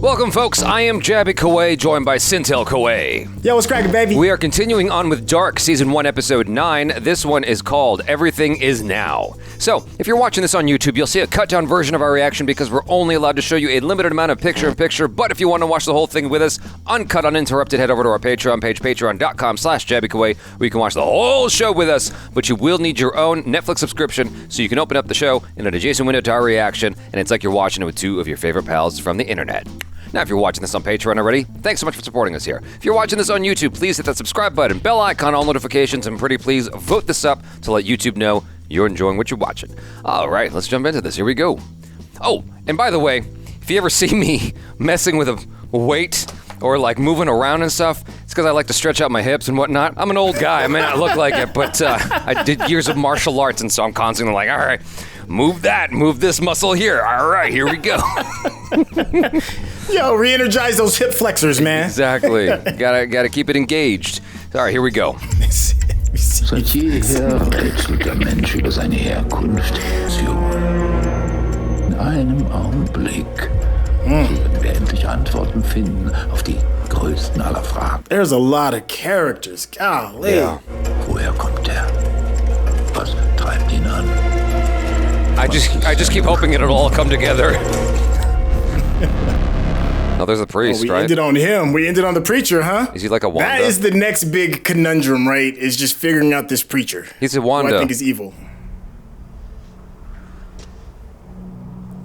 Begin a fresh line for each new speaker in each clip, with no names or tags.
Welcome, folks. I am Jaby Koay, joined by SYNTELL Koay.
Yo, what's cracking, baby?
We are continuing on with Dark, Season 1, Episode 9. This one is called Everything Is Now. So, if you're watching this on YouTube, you'll see a cut-down version of our reaction because we're only allowed to show you a limited amount of picture-in-picture, but if you want to watch the whole thing with us, uncut, uninterrupted, head over to our Patreon page, patreon.com/JabyKoay, where you can watch the whole show with us, but you will need your own Netflix subscription so you can open up the show in an adjacent window to our reaction, and it's like you're watching it with two of your favorite pals from the internet. Now, if you're watching this on Patreon already, thanks so much for supporting us here. If you're watching this on YouTube, please hit that subscribe button, bell icon, all notifications, and pretty please vote this up to let YouTube know you're enjoying what you're watching. All right, let's jump into this. Here we go. Oh, and by the way, if you ever see me messing with a weight or like moving around and stuff, it's because I like to stretch out my hips and whatnot. I'm an old guy. I may not look like it, but I did years of martial arts, and so I'm constantly like, all right, move that, move this muscle here. All right, here we go.
Yo, re-energize those hip flexors, man.
Exactly. Gotta keep it engaged. All right, here we go.
Seit jeher rätselt der Mensch über seine Herkunft. In einem Augenblick werden wir endlich Antworten finden auf die größten aller Fragen.
There's a lot of characters. Golly.
Yeah.
Woher kommt er? Was treibt ihn an?
I just keep hoping it'll all come together. Oh, there's a priest,
we
right?
ended on him. We ended on the preacher, huh?
Is he like a Wanda?
That is the next big conundrum, right? Is just figuring out this preacher.
He's a Wanda.
Who I think is evil.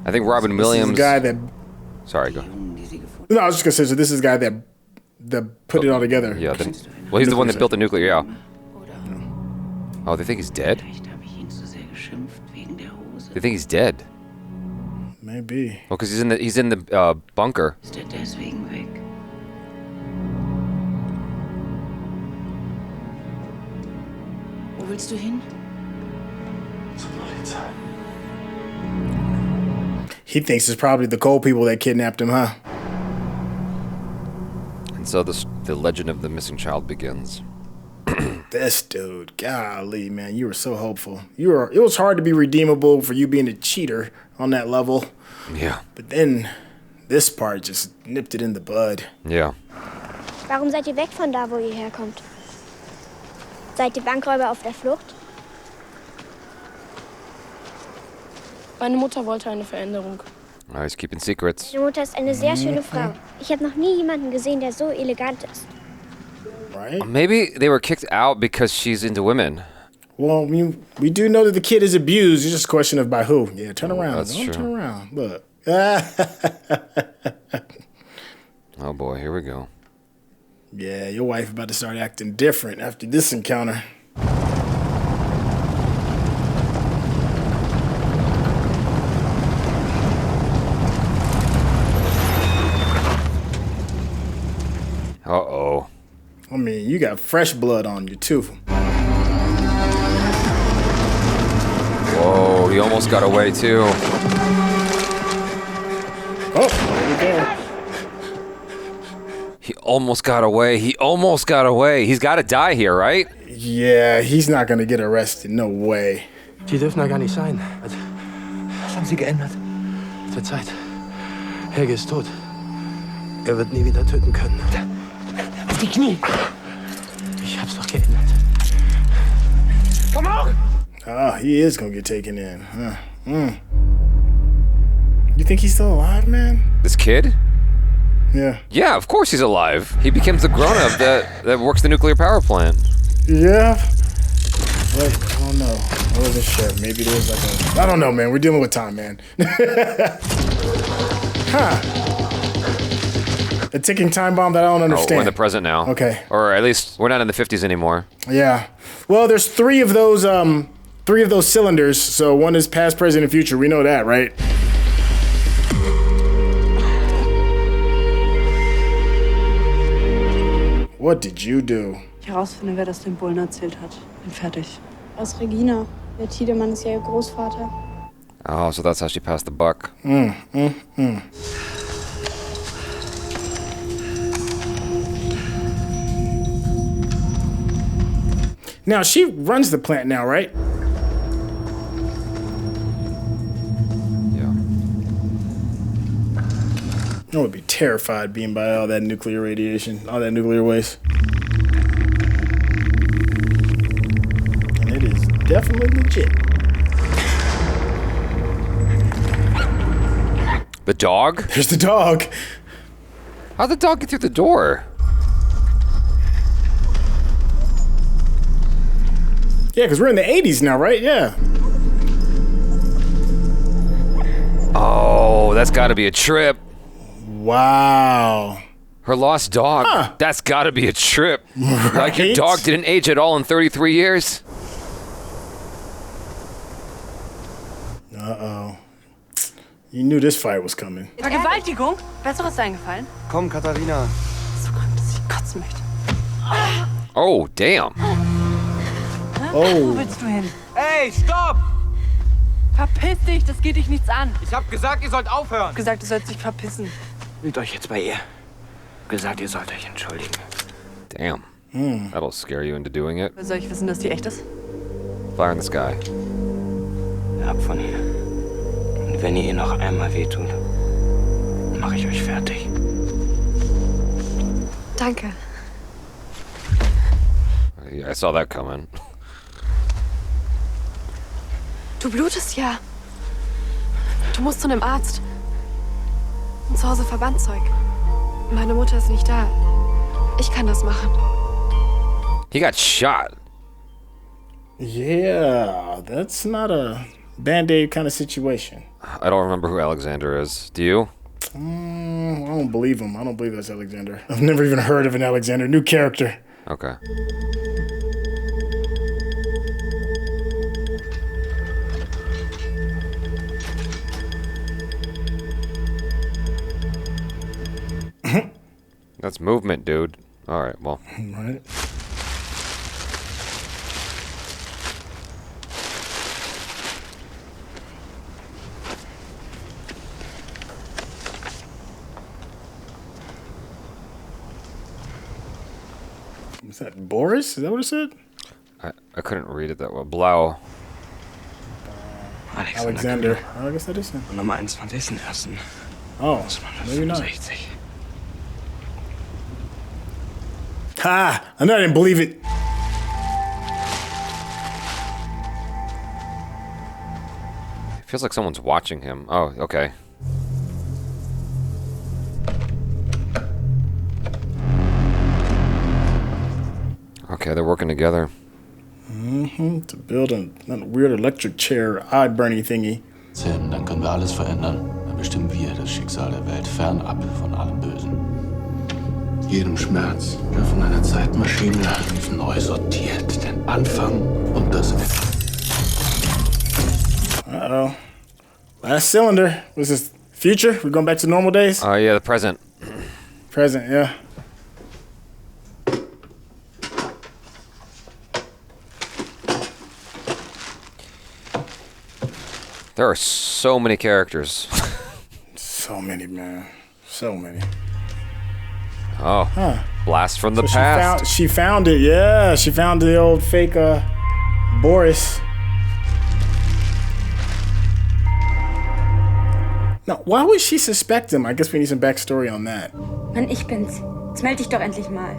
I think Robin Williams.
This is the guy that.
Sorry, go.
No, I was just gonna say. So this is the guy that put it all together.
Yeah. Well, he's the one that built the nuclear. Yeah. Oh, they think he's dead. They think he's dead.
Maybe.
Well, because he's in the bunker.
Wo willst du hin?
He thinks it's probably the coal people that kidnapped him, huh?
And so the legend of the missing child begins.
This dude, golly, man, you were so hopeful. It was hard to be redeemable for you being a cheater on that level.
Yeah.
But then this part just nipped it in the bud.
Yeah.
Warum seid ihr weg von da, wo ihr herkommt? Seid ihr Bankräuber auf der Flucht?
Meine Mutter wollte eine Veränderung.
Oh, he's keeping secrets.
Meine Mutter ist eine sehr schöne Frau. Ich habe noch nie jemanden gesehen, der so elegant ist.
Right?
Maybe they were kicked out because she's into women.
Well, we do know that the kid is abused. It's just a question of by who. Yeah, turn around.
That's
Don't
true.
turn around. Look.
Oh boy, here we go.
Yeah, your wife about to start acting different after this encounter.
Uh-oh.
I mean, you got fresh blood on you, too.
Whoa, he almost got away, too.
Oh, there we go.
He almost got away. He almost got away. He's got to die here, right?
Yeah, he's not gonna get arrested. No way.
Die dürfen da gar nicht sein. Was haben sie geändert? Zur Zeit. Helge ist tot. Er wird nie wieder töten können. Auf die Knie! Ich hab's doch geändert. Komm on!
Oh, he is gonna get taken in. Huh. You think he's still alive, man?
This kid?
Yeah.
Yeah, of course he's alive. He becomes the grown-up that works the nuclear power plant.
Yeah. Wait, I don't know. I wasn't sure. Maybe there was like a... I don't know, man. We're dealing with time, man. Huh. A ticking time bomb that I don't understand.
Oh, we're in the present now.
Okay.
Or at least we're not in the 50s anymore.
Yeah. Well, there's three of those cylinders. So one is past, present, and future. We know that, right? What did you do?
Ich herausfinde, wer das den Bullen erzählt hat. Bin fertig.
Aus Regina. Der Tiedemann ist ja ihr Großvater.
Oh, so that's how she passed the buck.
Now, she runs the plant now, right?
Yeah.
I would be terrified being by all that nuclear radiation, all that nuclear waste. And it is definitely legit.
The dog?
There's the dog.
How'd the dog get through the door?
Yeah, because we're in the 80s now, right? Yeah.
Oh, that's gotta be a trip.
Wow.
Her lost dog.
Huh.
That's gotta be a trip. Like your
Right?
dog didn't age at all in 33 years?
Uh-oh. You knew this fight was coming.
Vergewaltigung? Besseres eingefallen?
Komm, Katharina.
So krank, dass ich kotzen möchte.
Oh, damn.
Wo
Oh.
willst du hin?
Ey, stopp!
Verpiss dich, das geht dich nichts an.
Ich hab gesagt, ihr sollt aufhören.
Gesagt, du sollst dich verpissen.
Fühlt euch jetzt bei ihr. Gesagt, ihr sollt euch entschuldigen.
Damn. That'll scare you into doing it.
Soll ich wissen, dass die echt ist?
Fire in the sky.
Ab von hier. Und wenn ihr noch einmal wehtut, mache ich euch fertig.
Danke.
Yeah, I saw that coming.
Du blutest ja. Du musst zu einem Arzt. Und zu Hause Verbandzeug. Meine Mutter ist nicht da. Ich kann das machen.
He got shot.
Yeah, that's not a Band-Aid kind of situation.
I don't remember who Alexander is. Do you?
I don't believe him. I don't believe that's Alexander. I've never even heard of an Alexander. New character.
Okay. That's movement, dude. All right, well.
Right. Was that Boris? Is that what it said?
I couldn't read it that well. Blau.
Alexander. Oh, I guess that is him.
Nummer 21.01.
Oh, maybe not.
65.
Ha! I know I didn't believe it.
It feels like someone's watching him. Oh, okay. Okay, they're working together.
To build a weird electric chair, eye-burning thingy.
Dann können wir alles verändern. Dann bestimmen wir das Schicksal der Welt fernab von allem Bösen. Jedem Schmerz, der von einer Zeitmaschine neu sortiert, den Anfang und das Ende.
Uh-oh. Last cylinder. Was this future? We're going back to normal days?
Oh, yeah, the present.
Present, yeah.
There are so many characters.
So many, man. So many.
Oh, blast from the
So
past.
she found it, yeah. She found the old fake Boris. Now, why would she suspect him? I guess we need some backstory on that.
Mann, ich bin's. Jetzt meld dich doch endlich mal.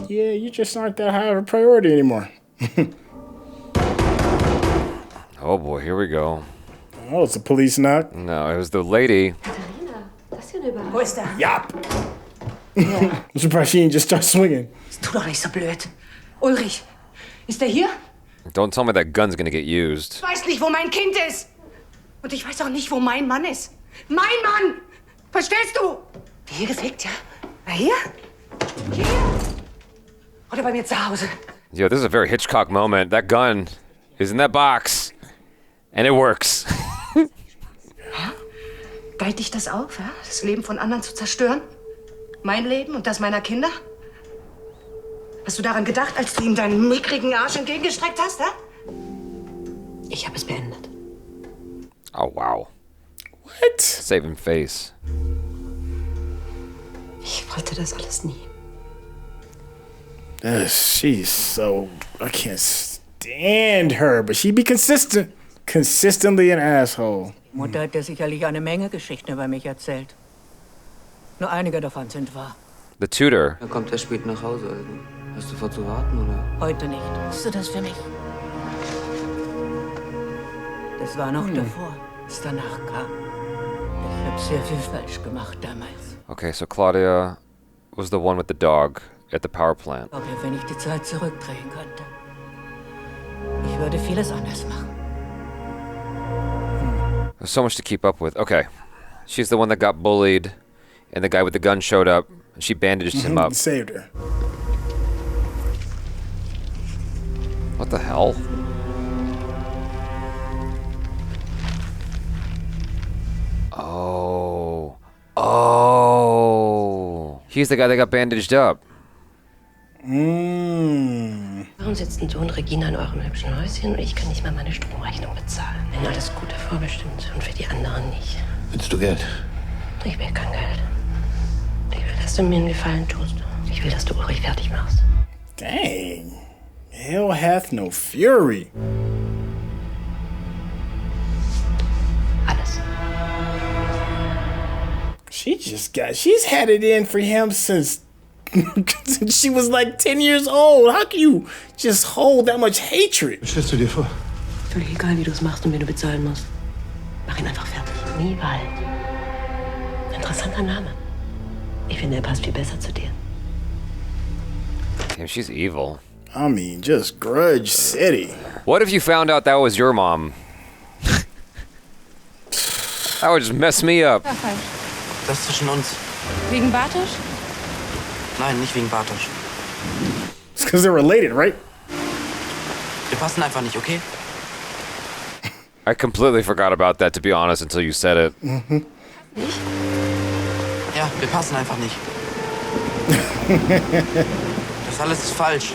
Yeah, you just aren't that high of a priority anymore.
Oh boy, here we go.
Oh, it's a police knock.
No, it was the lady.
Katharina, das hier eine
Wo ist er?
Yap! I'm surprised she didn't just start swinging.
Tu doch nicht so blöd. Ulrich, ist er hier?
Don't tell me that gun's gonna get used.
Ich weiß nicht, wo mein Kind ist. Und ich weiß auch nicht, wo mein Mann ist. Mein Mann! Verstehst du? Hier gefickt, ja? Na, hier? Hier? Oder bei mir zu Hause?
Yo, this is a very Hitchcock moment. That gun is in that box. And it works.
Galt dich das auf, ja? Das Leben von anderen zu zerstören? Mein Leben und das meiner Kinder? Hast du daran gedacht, als du ihm deinen mickrigen Arsch entgegengestreckt hast, ja? Ich habe es beendet.
Oh, wow.
What?
Saving face.
Ich wollte das alles nie.
She's so... I can't stand her, but she be consistent. Consistently an asshole.
Mutter hat dir sicherlich eine Menge Geschichten über mich erzählt. Nur einige davon sind wahr.
The tutor.
Er kommt erst spät nach Hause. Also. Hast du vor zu warten, oder?
Heute nicht. Tust du das für mich? Das war noch davor, was danach kam. Ich habe sehr viel falsch gemacht damals.
Okay, so Claudia was the one with the dog at the power plant.
Ich glaube, wenn ich die Zeit zurückdrehen könnte, ich würde vieles anders machen.
There's so much to keep up with. Okay. She's the one that got bullied, and the guy with the gun showed up, and she bandaged him up.
Saved her.
What the hell? Oh. Oh. He's the guy that got bandaged up.
Warum sitzen du und Regina in eurem hübschen Häuschen und ich kann nicht mal meine Stromrechnung bezahlen? Wenn alles Gute vorbestimmt und für die anderen nicht.
Willst du Geld?
Ich will kein Geld. Ich will, dass du mir einen Gefallen tust. Ich will, dass du Ulrich fertig machst.
Dang. Hell hath no fury.
Alles.
She's had it in for him since she was like 10 years old. How can you just hold that much hatred?
Was stellst du dir vor?
Völlig egal, wie du es machst und wen du bezahlen musst. Mach ihn einfach fertig. Niewald. Interessanter Name. Ich finde, er passt viel besser zu dir.
Damn, she's evil.
I mean, just Grudge City.
What if you found out that was your mom? That would just mess me up.
Das zwischen uns.
Wegen Bartosch?
Nein, nicht wegen Bartosch.
It's because they're related, right?
Wir passen einfach nicht, okay?
I completely forgot about that, to be honest, until you said it.
Ja, wir passen einfach nicht. Das alles ist falsch.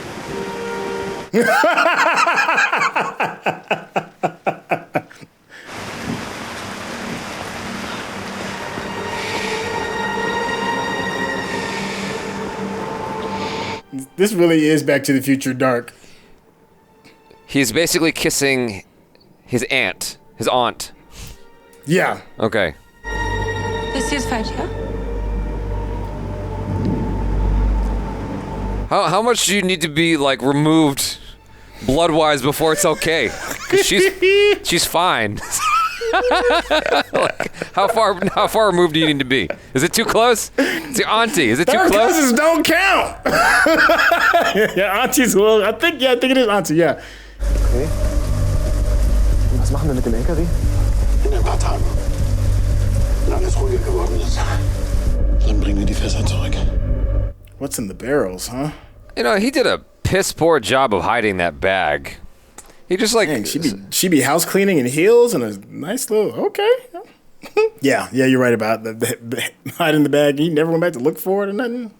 This really is Back to the Future dark.
He's basically kissing his aunt. His aunt.
Yeah.
Okay.
Das hier ist falsch, ja?
How much do you need to be, like, removed blood-wise before it's okay? 'Cause she's fine. Like, how far removed do you need to be? Is it too close? It's your auntie. Is it too
Third
close?
cousins don't count. Yeah, aunties. Well, I think it is auntie. Yeah.
Okay. Was machen wir mit dem LKW?
In ein paar Tagen. Wenn alles ruhiger geworden ist, dann bringen wir die Fässer zurück.
What's in the barrels, huh?
You know, he did a piss poor job of hiding that bag. He just like
Dang, she be house cleaning in heels and a nice little okay. yeah, you're right about the hiding the bag. He never went back to look for it or nothing.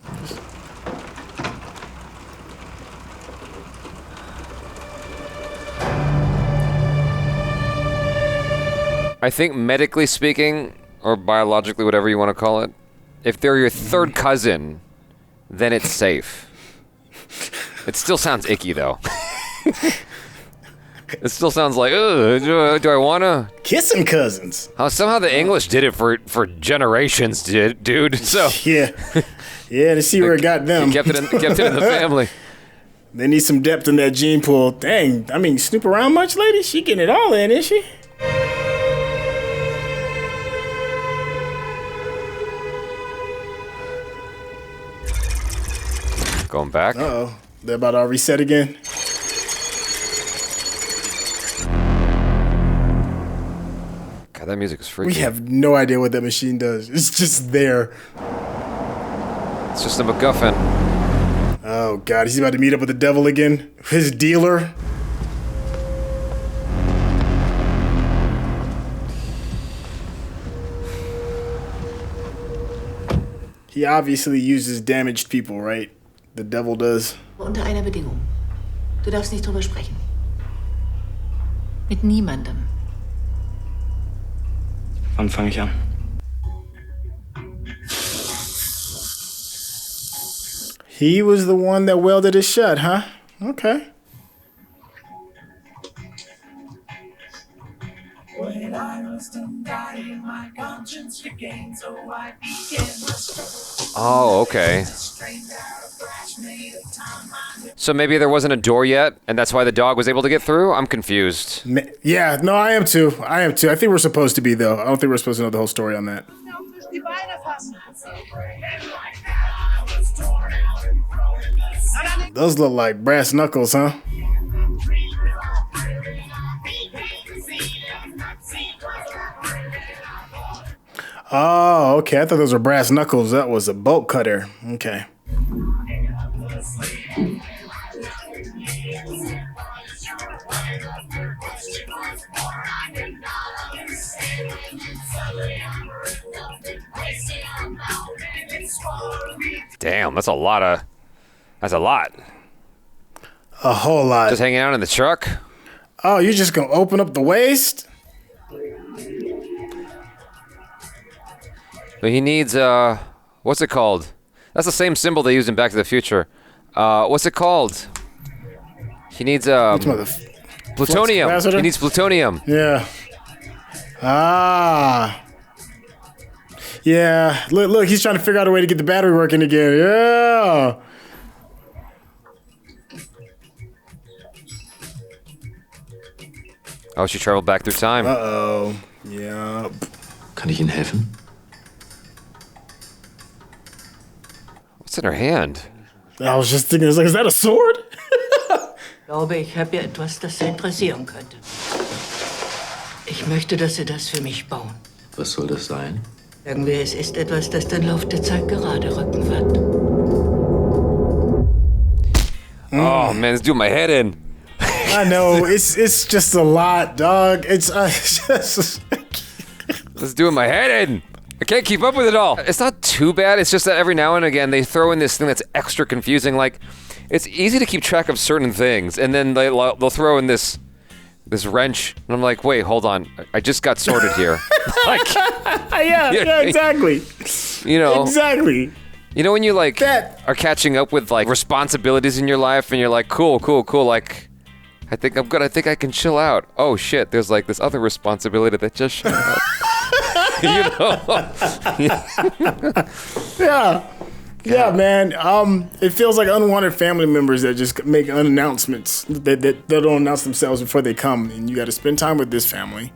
I think medically speaking, or biologically, whatever you want to call it, if they're your third cousin, then it's safe. It still sounds icky, though. It still sounds like, ugh, do I want to?
Kissing cousins.
Somehow the English did it for generations, dude. So
yeah, to see where it got them.
Kept it in the family.
They need some depth in that gene pool. Dang, I mean, snoop around much, lady? She getting it all in, isn't she?
Going back.
Uh-oh. They're about to reset again.
God, that music is freaky.
We have no idea what that machine does. It's just there.
It's just a MacGuffin.
Oh, God. He's about to meet up with the devil again. His dealer. He obviously uses damaged people, right? The devil does.
Unter einer Bedingung. Du darfst nicht drüber sprechen. Mit niemandem.
Wann fange ich an?
He was the one that welded it shut, huh? Okay.
When I was dying, my
Oh, okay. So maybe there wasn't a door yet, and that's why the dog was able to get through? I'm confused.
Yeah, no, I am too. I think we're supposed to be, though. I don't think we're supposed to know the whole story on that. Those look like brass knuckles, huh? Oh, okay. I thought those were brass knuckles. That was a bolt cutter. Okay.
Damn, that's a lot.
A whole lot.
Just hanging out in the truck?
Oh, you're just gonna open up the waist?
But he needs, what's it called? That's the same symbol they used in Back to the Future. What's it called? He needs, plutonium. He needs plutonium.
Yeah. Ah. Yeah. Look, he's trying to figure out a way to get the battery working again. Yeah.
Oh, she traveled back through time.
Uh-oh. Yeah.
Kann ich Ihnen helfen?
What's in her hand?
I was just thinking, is that a sword?
Ich glaube, ich habe ja etwas, das Sie interessieren könnte. Ich möchte, dass Sie das für mich bauen.
Was soll das sein?
Sagen wir, es ist etwas, das den Lauf der Zeit gerade rücken wird.
Oh, man, it's doing my head in.
I know. It's just a lot, dog. It's just...
It's doing my head in. I can't keep up with it all. It's not too bad. It's just that every now and again they throw in this thing that's extra confusing. Like, it's easy to keep track of certain things, and then they'll throw in this wrench, and I'm like, wait, hold on. I just got sorted here. Like,
yeah, exactly.
You know,
exactly.
You know when you like are catching up with like responsibilities in your life, and you're like, cool. Like, I think I can chill out. Oh shit, there's like this other responsibility that just showed up. You know?
Yeah, man. It feels like unwanted family members that just make unannouncements. That don't announce themselves before they come, and you got to spend time with this family.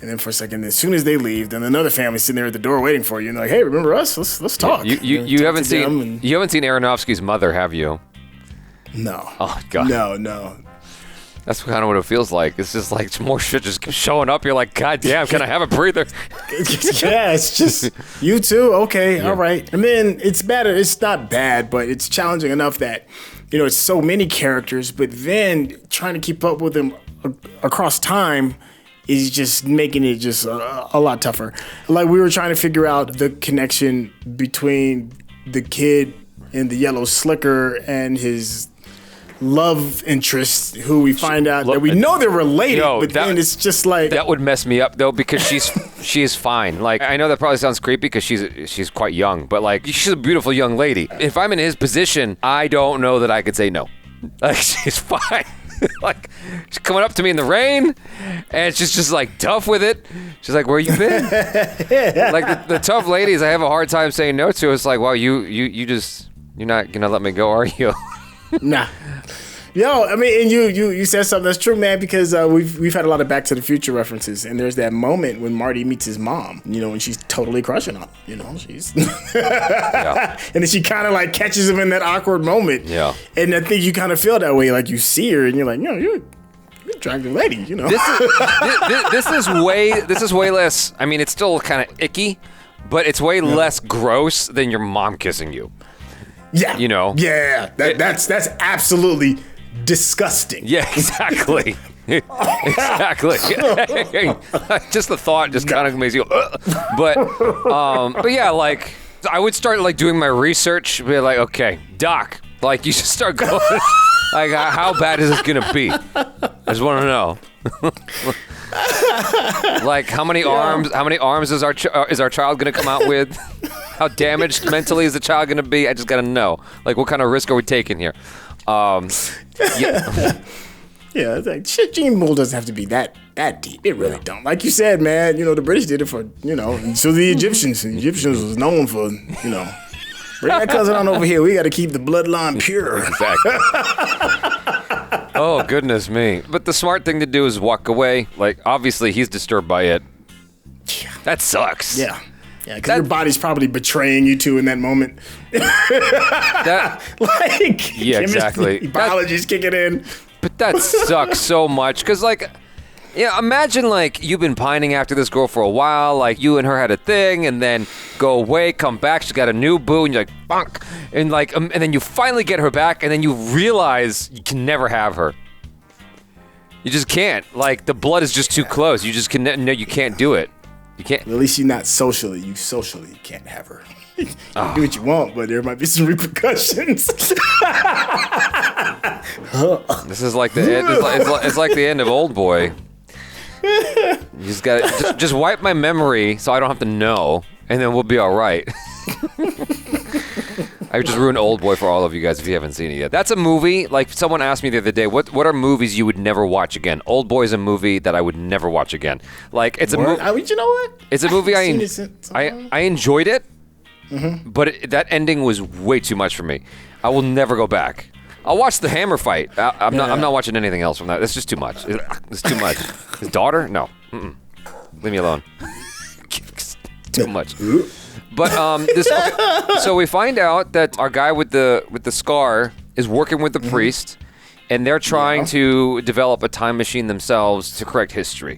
And then for a second, as soon as they leave, then another family's sitting there at the door waiting for you, and they're like, "Hey, remember us? Let's talk."
You haven't seen Aronofsky's Mother, have you?
No.
Oh God.
No.
That's kind of what it feels like. It's just like more shit just keeps showing up. You're like, God damn, can I have a breather?
Yeah, it's just you too. Okay, all right. And then it's bad. It's not bad, but it's challenging enough that it's so many characters. But then trying to keep up with them across time is just making it just a lot tougher. Like we were trying to figure out the connection between the kid in the yellow slicker and his love interest, who we find out that we know they're related, but then it's just like
that would mess me up though, because she's fine. Like, I know that probably sounds creepy because she's quite young, but like, she's a beautiful young lady. If I'm in his position, I don't know that I could say no. Like, she's fine. Like, she's coming up to me in the rain, and she's just like tough with it. She's like, "Where you been?" Like the tough ladies, I have a hard time saying no to. It's like, wow, you're not gonna let me go, are you?
Nah. Yo, I mean, and you said something that's true, man, because we've had a lot of Back to the Future references, and there's that moment when Marty meets his mom, and she's totally crushing on him, she's and then she kind of like catches him in that awkward moment.
Yeah.
And I think you kind of feel that way, like you see her and you're like, you're an attractive lady,
This is way less, I mean, it's still kind of icky, but it's way less gross than your mom kissing you.
Yeah.
Yeah.
That's absolutely disgusting.
Yeah, exactly. Exactly. Just the thought just kind of makes you but yeah, like I would start like doing my research, be like, okay, Doc, like you should start going like, how bad is this gonna be? I just want to know. Like how many arms is our child gonna come out with? How damaged mentally is the child gonna be? I just gotta know. Like, what kind of risk are we taking here?
Yeah, it's like shit. Gene Pool doesn't have to be that that deep. It really don't. Like you said, man, you know, the British did it for, you know, so the Egyptians. The Egyptians was known for, you know, bring that cousin on over here. We got to keep the bloodline pure.
Exactly. Oh, goodness me. But the smart thing to do is walk away. Like, obviously, he's disturbed by it. That sucks.
Yeah. Yeah, because your body's probably betraying you too in that moment. Like,
yeah, exactly.
Biology's kicking in.
But that sucks so much. Because, like, yeah, imagine, like, you've been pining after this girl for a while. Like, you and her had a thing, and then go away, come back. She's got a new boo, and you're like, bonk. And, like, and then you finally get her back, and then you realize you can never have her. You just can't. Like, the blood is just too close. You just can't. No, you can't do it. You can't.
Well, at least you're not socially. You socially can't have her. You can do what you want, but there might be some repercussions.
This is like the end. It's like the end of Old Boy. You just got just wipe my memory so I don't have to know, and then we'll be all right. I just ruined Old Boy for all of you guys if you haven't seen it yet. That's a movie. Like someone asked me the other day, what are movies you would never watch again? Old Boy is a movie that I would never watch again. Like it's a movie.
You know what?
It's a movie I enjoyed it, but that ending was way too much for me. I will never go back. I'll watch the hammer fight. I'm not watching anything else from that. That's just too much. It's too much. His daughter? No. Leave me alone. Too much. But so we find out that our guy with the scar is working with the priest, and they're trying to develop a time machine themselves to correct history.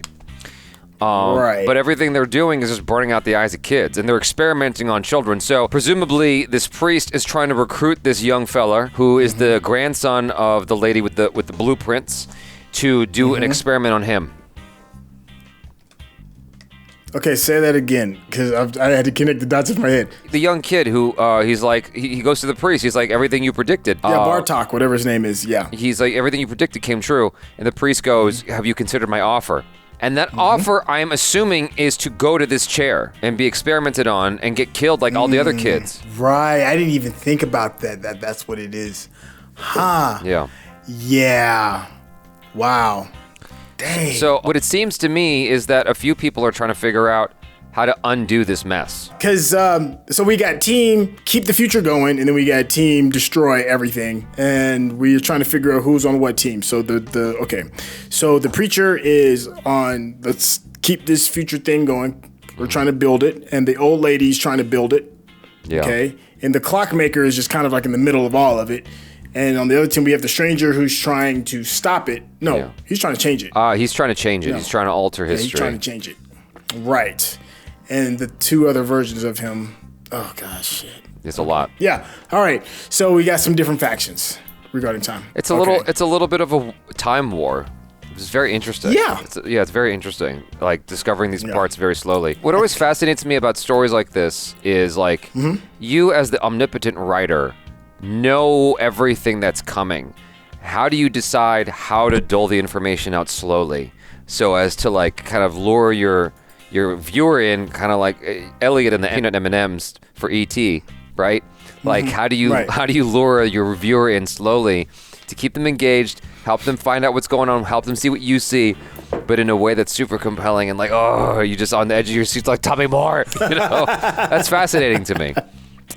Right.
But everything they're doing is just burning out the eyes of kids, and they're experimenting on children. So presumably, this priest is trying to recruit this young fella who is the grandson of the lady with the blueprints to do an experiment on him.
Okay, say that again, because I had to connect the dots in my head.
The young kid who he's like, he goes to the priest. He's like, everything you predicted.
Yeah, Bartok, whatever his name is. Yeah.
He's like, everything you predicted came true. And the priest goes, have you considered my offer? And that offer, I am assuming, is to go to this chair and be experimented on and get killed like all the other kids.
Right. I didn't even think about that. That's what it is. Huh.
Yeah.
Yeah. Wow. Dang.
So what it seems to me is that a few people are trying to figure out how to undo this mess.
Because, so we got team keep the future going, and then we got team destroy everything. And we're trying to figure out who's on what team. So so the preacher is on, let's keep this future thing going. We're trying to build it. And the old lady's trying to build it.
Yeah.
Okay. And the clockmaker is just kind of like in the middle of all of it. And on the other team, we have the stranger who's trying to stop it. No, he's trying to change it.
He's trying to change it. No. He's trying to alter history.
He's trying to change it. Right. And the two other versions of him, oh gosh, shit.
It's a lot.
Yeah. All right. So we got some different factions regarding time.
It's a little bit of a time war. It's very interesting.
Yeah.
It's very interesting. Like discovering these parts very slowly. What always fascinates me about stories like this is like you as the omnipotent writer know everything that's coming. How do you decide how to dole the information out slowly so as to like kind of lure your viewer in, kind of like Elliot and the peanut M&Ms for E.T., right? Like how do you lure your viewer in slowly to keep them engaged, help them find out what's going on, help them see what you see, but in a way that's super compelling and like, oh, you're just on the edge of your seat like, tell me more. You know, that's fascinating to me.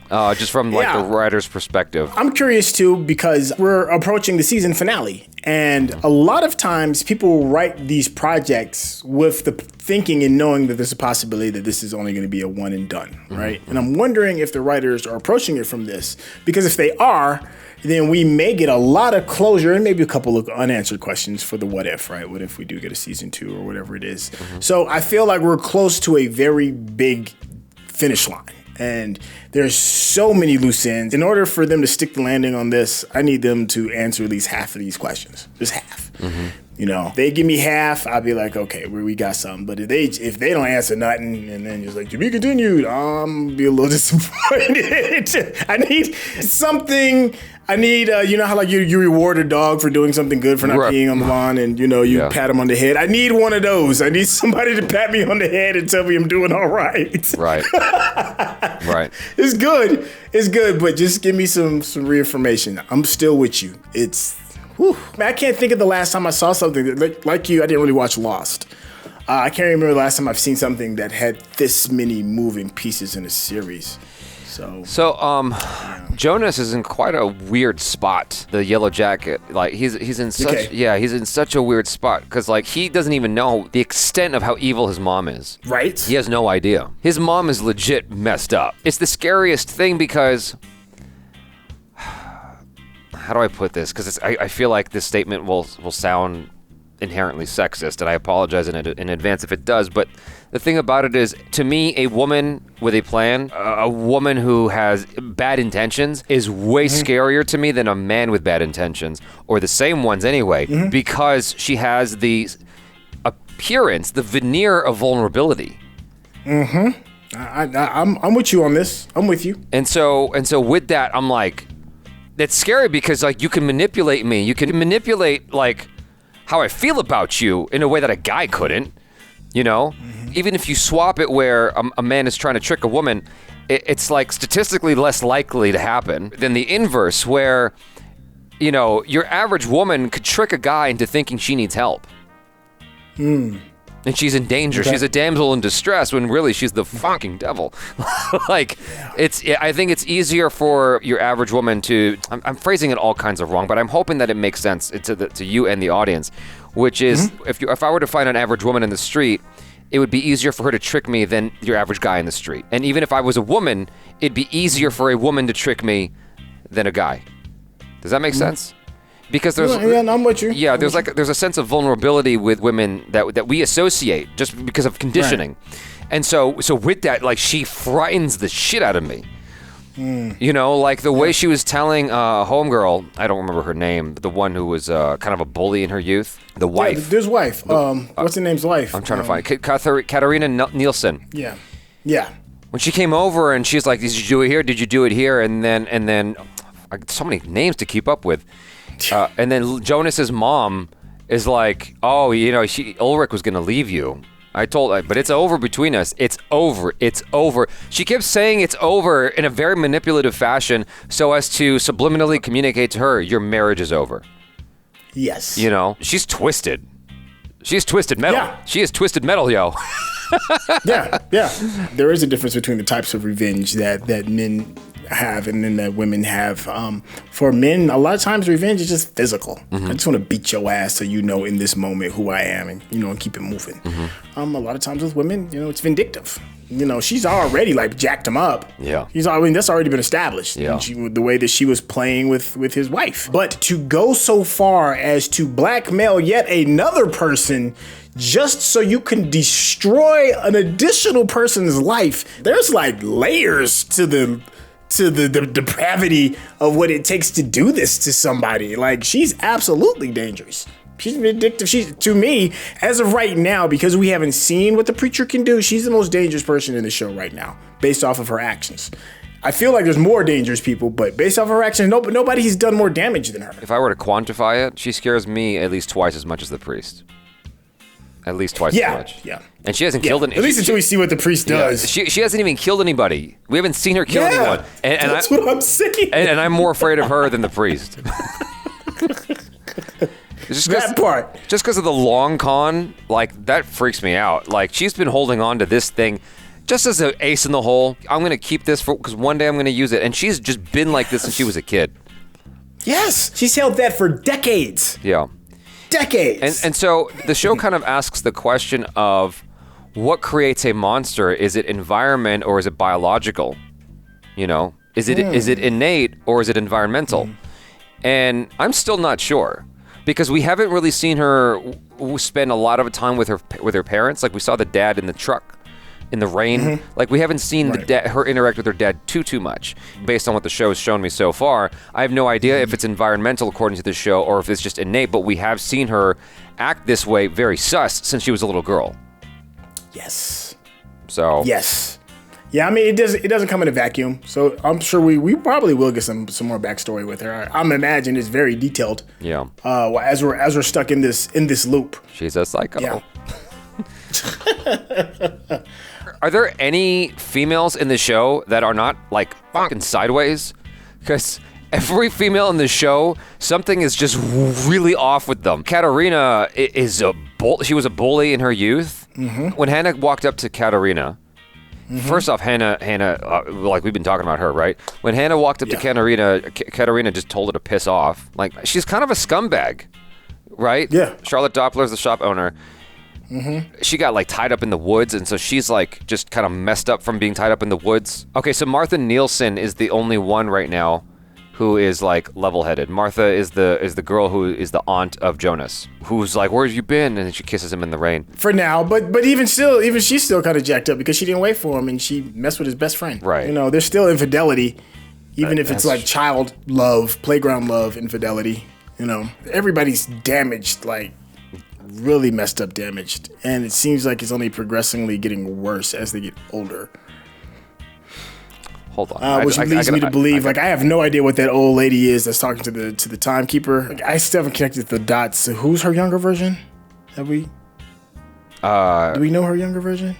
Just from like the writer's perspective.
I'm curious too because we're approaching the season finale, and a lot of times people write these projects with the thinking and knowing that there's a possibility that this is only going to be a one and done, right? And I'm wondering if the writers are approaching it from this, because if they are, then we may get a lot of closure and maybe a couple of unanswered questions for the what if, right? What if we do get a season 2 or whatever it is? So I feel like we're close to a very big finish line. And there's so many loose ends. In order for them to stick the landing on this, I need them to answer at least half of these questions. Just half. You know, they give me half, I'll be like, okay, we got something. But if they don't answer nothing and then just like, to be continued, I'm be a little disappointed. I need something. I need, you know how like you reward a dog for doing something good for not peeing on the lawn, and you know you pat him on the head. I need one of those. I need somebody to pat me on the head and tell me I'm doing all right.
Right. Right.
It's good, but just give me some reaffirmation. I'm still with you. It's Whew. Man, I can't think of the last time I saw something that, like you, I didn't really watch Lost. I can't remember the last time I've seen something that had this many moving pieces in a series.
So, Jonas is in quite a weird spot. The Yellow Jacket, like he's in such he's in such a weird spot because like he doesn't even know the extent of how evil his mom is.
Right.
He has no idea. His mom is legit messed up. It's the scariest thing because how do I put this? Because I feel like this statement will sound inherently sexist, and I apologize in advance if it does, but the thing about it is, to me, a woman with a plan, a woman who has bad intentions is way scarier to me than a man with bad intentions, or the same ones anyway, because she has the appearance, the veneer of vulnerability.
I'm with you on this. I'm with you.
And so with that, I'm like, that's scary because like you can manipulate me. You can manipulate like how I feel about you in a way that a guy couldn't, you know? Even if you swap it where a man is trying to trick a woman, it's like statistically less likely to happen than the inverse where, you know, your average woman could trick a guy into thinking she needs help. And she's in danger. Okay. She's a damsel in distress when really she's the fucking devil. Like, I think it's easier for your average woman to, I'm phrasing it all kinds of wrong, but I'm hoping that it makes sense to you and the audience, which is if I were to find an average woman in the street, it would be easier for her to trick me than your average guy in the street. And even if I was a woman, it'd be easier for a woman to trick me than a guy. Does that make sense? Because there's
I'm with you.
Yeah, there's a sense of vulnerability with women that we associate just because of conditioning. Right. And so with that, like, she frightens the shit out of me. You know, like the way she was telling homegirl, I don't remember her name, the one who was kind of a bully in her youth, the wife.
Yeah, there's wife. What's the name's wife?
I'm trying to find Katarina Nielsen.
Yeah.
When she came over and she's like, "Did you do it here? Did you do it here?" And then so many names to keep up with. And then Jonas's mom is like, "Oh, you know, Ulrich was gonna leave you. I told her, but it's over between us. It's over. It's over." She kept saying it's over in a very manipulative fashion so as to subliminally communicate to her, your marriage is over.
Yes.
You know, she's twisted. She's twisted metal. Yeah. She is twisted metal, yo.
Yeah. There is a difference between the types of revenge that men have and then that women have. For men, a lot of times revenge is just physical. I just want to beat your ass so you know in this moment who I am and, you know, and keep it moving. A lot of times with women, you know, it's vindictive. You know, she's already like jacked him up.
Yeah.
That's already been established.
Yeah.
The way that she was playing with his wife. But to go so far as to blackmail yet another person just so you can destroy an additional person's life, there's like layers to the depravity of what it takes to do this to somebody. Like, she's absolutely dangerous. She's vindictive. She's, to me, as of right now, because we haven't seen what the preacher can do, she's the most dangerous person in the show right now, based off of her actions. I feel like there's more dangerous people, but based off her actions, nobody's done more damage than her.
If I were to quantify it, she scares me at least twice as much as the priest. At least twice as much.
Yeah.
And she hasn't killed anyone.
At least until we see what the priest does.
She hasn't even killed anybody. We haven't seen her kill anyone. And
that's what I'm saying.
And I'm more afraid of her than the priest. That
part.
Just because of the long con, like, that freaks me out. Like, she's been holding on to this thing just as an ace in the hole. I'm going to keep this because one day I'm going to use it. And she's just been like this since she was a kid.
Yes. She's held that for decades.
Yeah.
Decades.
And so the show kind of asks the question of what creates a monster? Is it environment or is it biological? You know, is it innate or is it environmental? And I'm still not sure because we haven't really seen her spend a lot of time with her parents. Like, we saw the dad in the truck in the rain. Like, we haven't seen her interact with her dad too much. Based on what the show has shown me so far, I have no idea if it's environmental according to the show or if it's just innate, but we have seen her act this way very sus since she was a little girl.
Yes.
So.
Yes. Yeah, I mean, it doesn't come in a vacuum, so I'm sure we probably will get some more backstory with her. I'm imagine it's very detailed.
Yeah.
As we're stuck in this loop.
She's a psycho.
Yeah.
Are there any females in the show that are not like fucking sideways? Because Every female in the show, something is just really off with them. Katarina is she was a bully in her youth.
Mm-hmm.
When Hannah walked up to Katarina, first off, Hannah, like we've been talking about her, right? When Hannah walked up to Katarina just told her to piss off. Like, she's kind of a scumbag, right?
Yeah.
Charlotte Doppler's the shop owner. She got like tied up in the woods, and so she's like just kind of messed up from being tied up in the woods. Okay, so Martha Nielsen is the only one right now who is like level-headed. Martha is the girl who is the aunt of Jonas, who's like, "Where have you been?" And then she kisses him in the rain.
For now, but even she's still kind of jacked up because she didn't wait for him and she messed with his best friend.
Right.
You know, there's still infidelity, even if it's like child love, playground love, infidelity. You know, everybody's damaged, like really messed up damaged, and it seems like it's only progressively getting worse as they get older.
Hold on.
Which leads me to believe, I have no idea what that old lady is that's talking to the timekeeper. Like, I still haven't connected the dots. So who's her younger version? Have we? Do we know her younger version?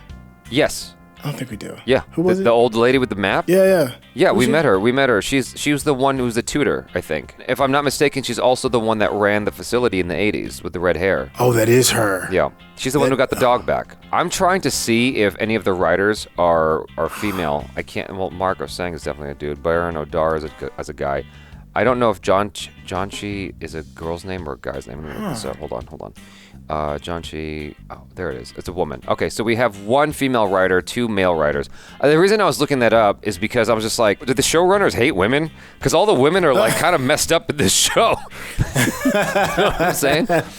Yes.
I don't think we do.
Yeah.
Who was it?
The old lady with the map?
Yeah.
Yeah, we met her. She was the one who was the tutor, I think. If I'm not mistaken, she's also the one that ran the facility in the 80s with the red hair.
Oh, that is her.
Yeah. She's the one who got the dog back. I'm trying to see if any of the writers are female. I can't. Well, Marco Sang is definitely a dude. Byron O'Dar is a guy. I don't know if John Chi is a girl's name or a guy's name. Let me look this up. Hold on. John Chi. Oh, there it is. It's a woman. Okay, so we have one female writer, two male writers. The reason I was looking that up is because I was just like, did the showrunners hate women? Because all the women are like kind of messed up in this show. You know what I'm saying? But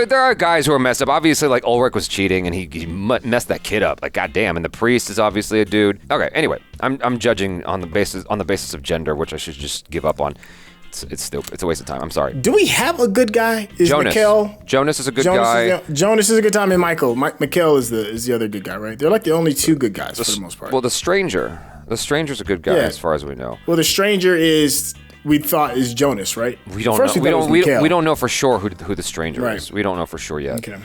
there are guys who are messed up. Obviously, like Ulrich was cheating and he messed that kid up. Like, goddamn. And the priest is obviously a dude. Okay. Anyway, I'm judging on the basis of gender, which I should just give up on. It's stupid. It's a waste of time. I'm sorry.
Do we have a good guy? Is
Jonas.
Mikhail?
Jonas is a good guy.
Jonas is a good time, and Mikhail is the other good guy, right? They're like the only two good guys for the most part.
Well, the stranger's a good guy as far as we know.
Well, the stranger is Jonas, right?
We don't know. We don't know for sure who the stranger is. We don't know for sure yet.
Okay.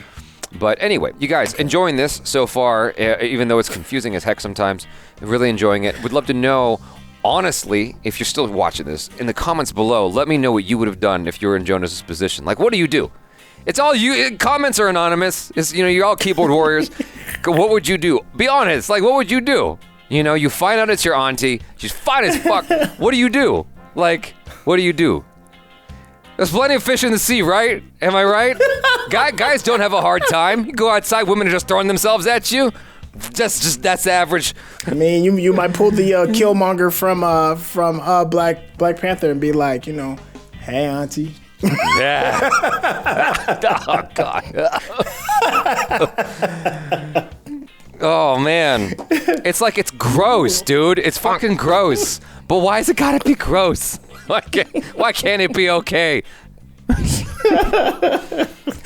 But anyway, you guys enjoying this so far, even though it's confusing as heck sometimes. Really enjoying it. Would love to know. Honestly, if you're still watching this, in the comments below, let me know what you would have done if you were in Jonas's position. Like, what do you do? It's all you. Comments are anonymous. You're all keyboard warriors. What would you do? Be honest. Like, what would you do? You find out it's your auntie. She's fine as fuck. What do you do? Like, what do you do? There's plenty of fish in the sea, right? Am I right? Guys don't have a hard time. You go outside, women are just throwing themselves at you. That's average.
I mean, you might pull the Killmonger from Black Panther and be like, hey, auntie.
Yeah. Oh God. Oh man, it's like it's gross, dude. It's fucking gross. But why has it gotta be gross? Why can't it be okay?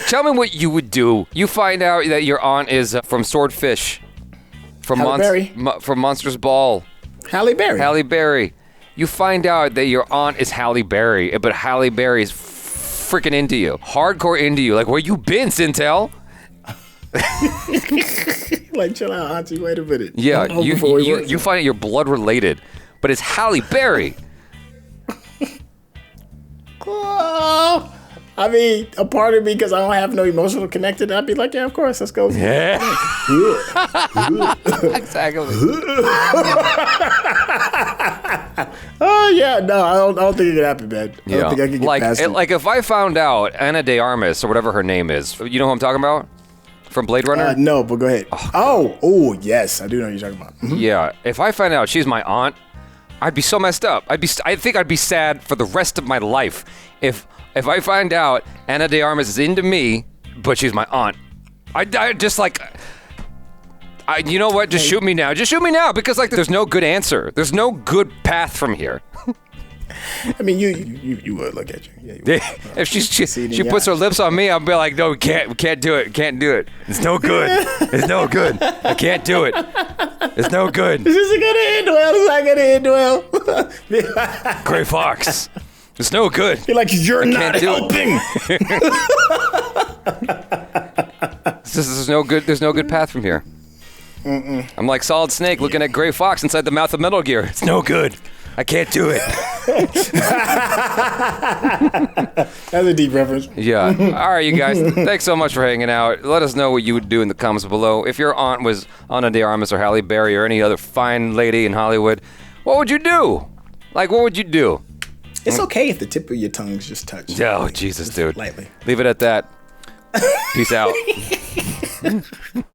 Tell me what you would do. You find out that your aunt is from Swordfish. From Monsters Ball.
Halle Berry.
Halle Berry. You find out that your aunt is Halle Berry, but Halle Berry is freaking into you. Hardcore into you. Like, where you been, SYNTELL?
Like, chill out, auntie. Wait a minute.
Yeah, you find out you're blood related, but it's Halle Berry.
Oh, I mean, a part of me, because I don't have no emotional connection, I'd be like, yeah, of course, let's go.
Yeah. Exactly.
Oh, yeah, no, I don't think it could happen, man. I don't think I could get past it.
Like, if I found out Ana de Armas, or whatever her name is, you know who I'm talking about? From Blade Runner?
No, but go ahead. Oh, yes, I do know what you're talking about. Mm-hmm.
Yeah, if I find out she's my aunt, I'd be so messed up. I think I'd be sad for the rest of my life if I find out Ana de Armas is into me, but she's my aunt. I just like, you know what? Just shoot me now. Just shoot me now, because like there's no good answer. There's no good path from here.
I mean, you would look at you. Yeah,
if she puts her lips on me, I'll be like, no, we can't do it. Can't do it. It's no good. It's no good. I can't do it. It's no good.
This isn't gonna end well. It's not gonna end well.
Gray Fox. It's no good.
You're like, you're not helping.
There's no good. There's no good path from here. I'm like Solid Snake looking at Gray Fox inside the mouth of Metal Gear. It's no good. I can't do it.
That's a deep reference.
Yeah. All right, you guys. Thanks so much for hanging out. Let us know what you would do in the comments below. If your aunt was Ana de Armas or Halle Berry or any other fine lady in Hollywood, what would you do? Like, what would you do?
It's okay if the tip of your tongue's just touched.
Oh, Jesus, dude.
Lightly.
Leave it at that. Peace out.